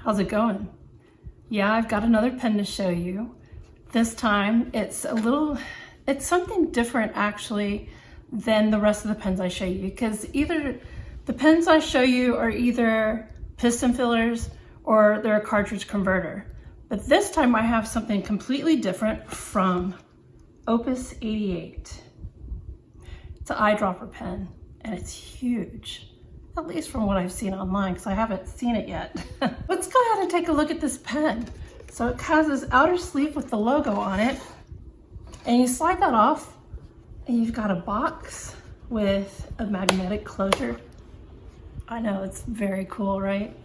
How's it going? Yeah, I've got another pen to show you. This time it's something different actually than the rest of the pens I show you, because either the pens I show you are either piston fillers or they're a cartridge converter. But this time I have something completely different from Opus 88. It's an eyedropper pen and it's huge, at least from what I've seen online, because I haven't seen it yet. Let's go ahead and take a look at this pen. So it has this outer sleeve with the logo on it, and you slide that off and you've got a box with a magnetic closure. I know, it's very cool, right?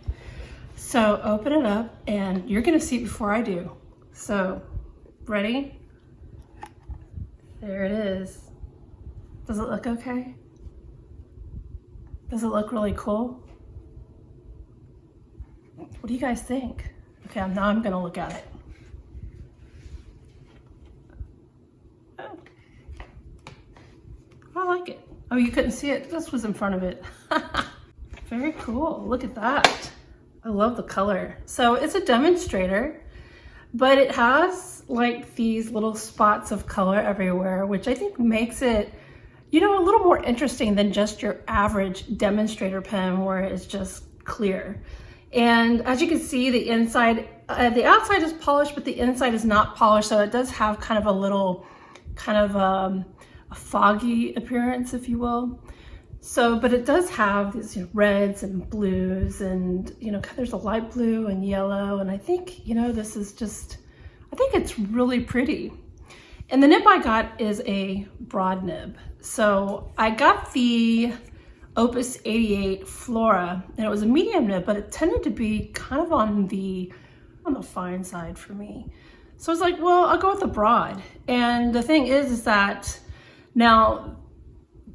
So open it up and you're gonna see it before I do. So, ready? There it is. Does it look okay? Does it look really cool? What do you guys think? Okay, now I'm gonna look at it. Oh. I like it. Oh, you couldn't see it? This was in front of it. Very cool, look at that. I love the color. So it's a demonstrator, but it has like these little spots of color everywhere, which I think makes it, you know, a little more interesting than just your average demonstrator pen where it's just clear. And as you can see, the inside, the outside is polished, but the inside is not polished. So it does have kind of a little, a foggy appearance, if you will. So, but it does have these reds and blues and, you know, there's a light blue and yellow. And I think, you know, this is just, I think it's really pretty. And the nib I got is a broad nib. So I got the Opus 88 Flora, and it was a medium nib, but it tended to be kind of on the fine side for me. So I was like, well, I'll go with the broad. And the thing is that now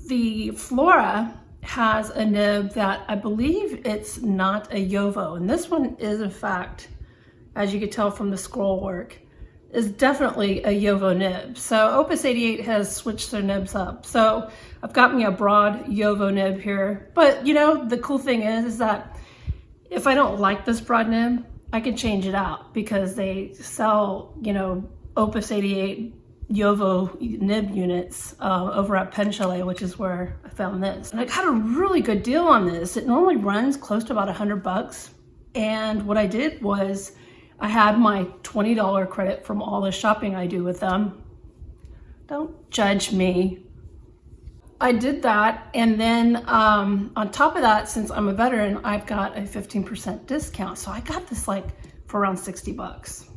the Flora has a nib that I believe it's not a Yovo, and this one is in fact, as you could tell from the scroll work, is definitely a Yovo nib. So Opus 88 has switched their nibs up. So I've got me a broad Yovo nib here. But you know, the cool thing is that if I don't like this broad nib, I can change it out because they sell, you know, Opus 88 Yovo nib units over at Pen Chalet, which is where I found this. And I got a really good deal on this. It normally runs close to about $100. And what I did was I had my $20 credit from all the shopping I do with them. Don't judge me. I did that, and then on top of that, since I'm a veteran, I've got a 15% discount. So I got this like for around $60.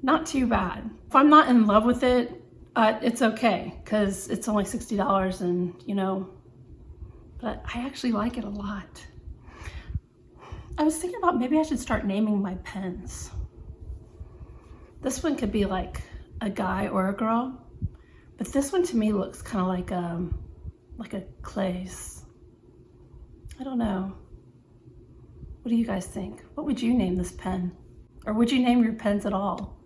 Not too bad. If I'm not in love with it, it's okay, because it's only $60 and, you know, but I actually like it a lot. I was thinking about maybe I should start naming my pens. This one could be like a guy or a girl, but this one to me looks kind of like a Clay's. I don't know. What do you guys think? What would you name this pen? Or would you name your pens at all?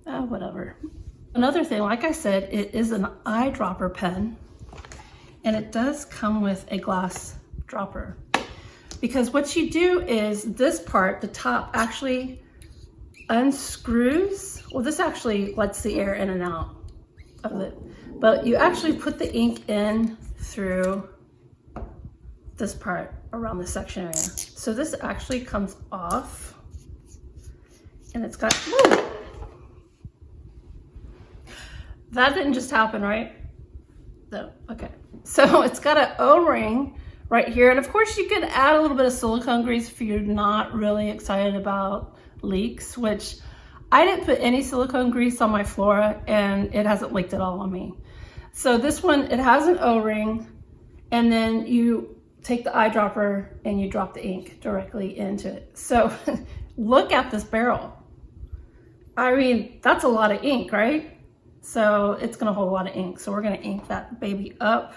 Whatever. Another thing, like I said, it is an eyedropper pen, and it does come with a glass dropper. Because what you do is this part, the top, actually unscrews. Well, this actually lets the air in and out of it. But you actually put the ink in through this part around the section area. So this actually comes off, and it's got, woo! That didn't just happen, right? No, okay. So it's got an O-ring right here. And of course you could add a little bit of silicone grease if you're not really excited about leaks, which I didn't put any silicone grease on my Flora and it hasn't leaked at all on me. So this one, it has an O-ring, and then you take the eyedropper and you drop the ink directly into it. So look at this barrel. I mean, that's a lot of ink, right? So it's gonna hold a lot of ink. So we're gonna ink that baby up.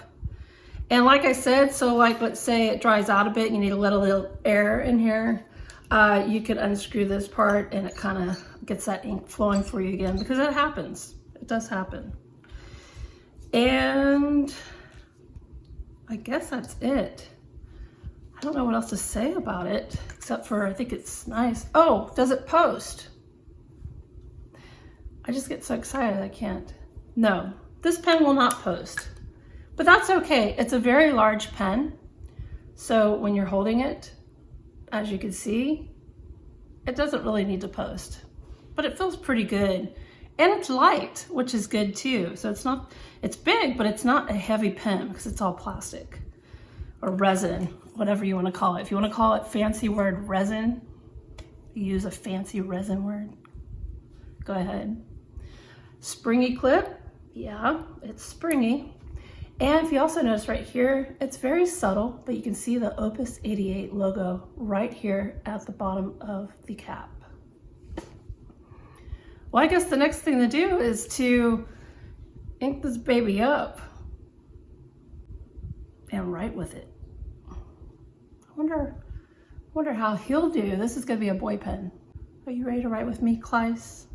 And like I said, so like, let's say it dries out a bit, you need to let a little air in here. You could unscrew this part and it kind of gets that ink flowing for you again, because it happens. It does happen. And I guess that's it. I don't know what else to say about it, except for I think it's nice. Oh, does it post? I just get so excited I can't. No, this pen will not post, but that's okay. It's a very large pen. So when you're holding it, as you can see, it doesn't really need to post, but it feels pretty good. And it's light, which is good too. So it's big, but it's not a heavy pen because it's all plastic or resin, whatever you want to call it. If you want to call it fancy word resin, you use a fancy resin word, go ahead. Springy clip, yeah, it's springy. And if you also notice right here, it's very subtle, but you can see the Opus 88 logo right here at the bottom of the cap. Well, I guess the next thing to do is to ink this baby up and write with it. I wonder how he'll do. This is gonna be a boy pen. Are you ready to write with me, Kleis?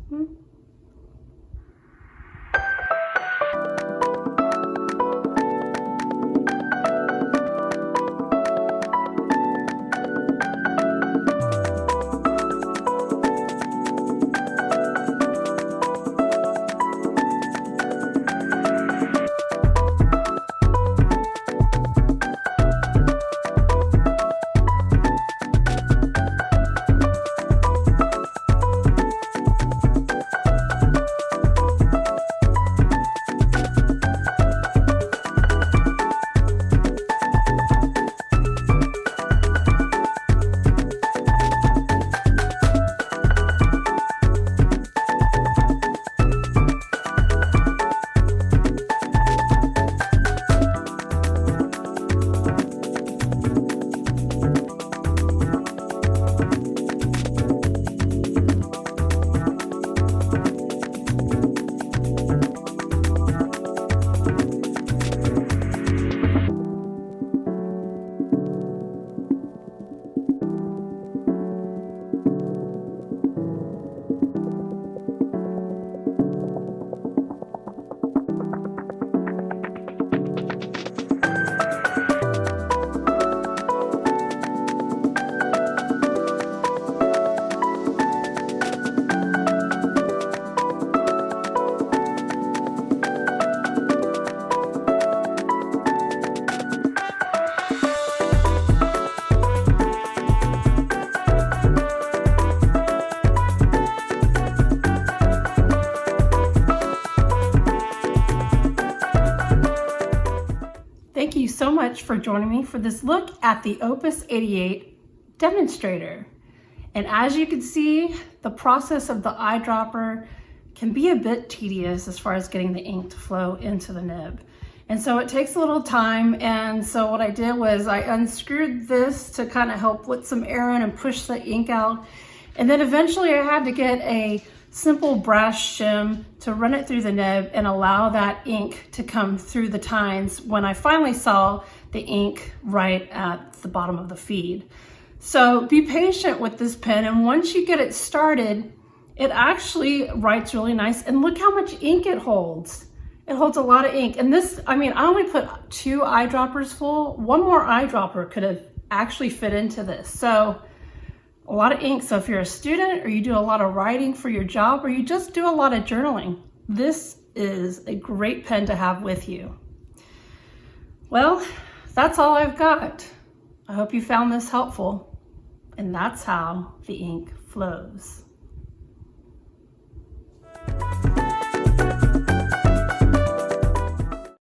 Thank you so much for joining me for this look at the Opus 88 demonstrator. And as you can see, the process of the eyedropper can be a bit tedious as far as getting the ink to flow into the nib. And so it takes a little time. And so what I did was I unscrewed this to kind of help let some air in and push the ink out. And then eventually I had to get a simple brass shim to run it through the nib and allow that ink to come through the tines when I finally saw the ink right at the bottom of the feed. So be patient with this pen, and once you get it started, it actually writes really nice. And look how much ink it holds. It holds a lot of ink. And this, I mean, I only put 2 eyedroppers full. One more eyedropper could have actually fit into this. So a lot of ink. So if you're a student or you do a lot of writing for your job or you just do a lot of journaling, this is a great pen to have with you. Well, that's all I've got. I hope you found this helpful. And that's how the ink flows.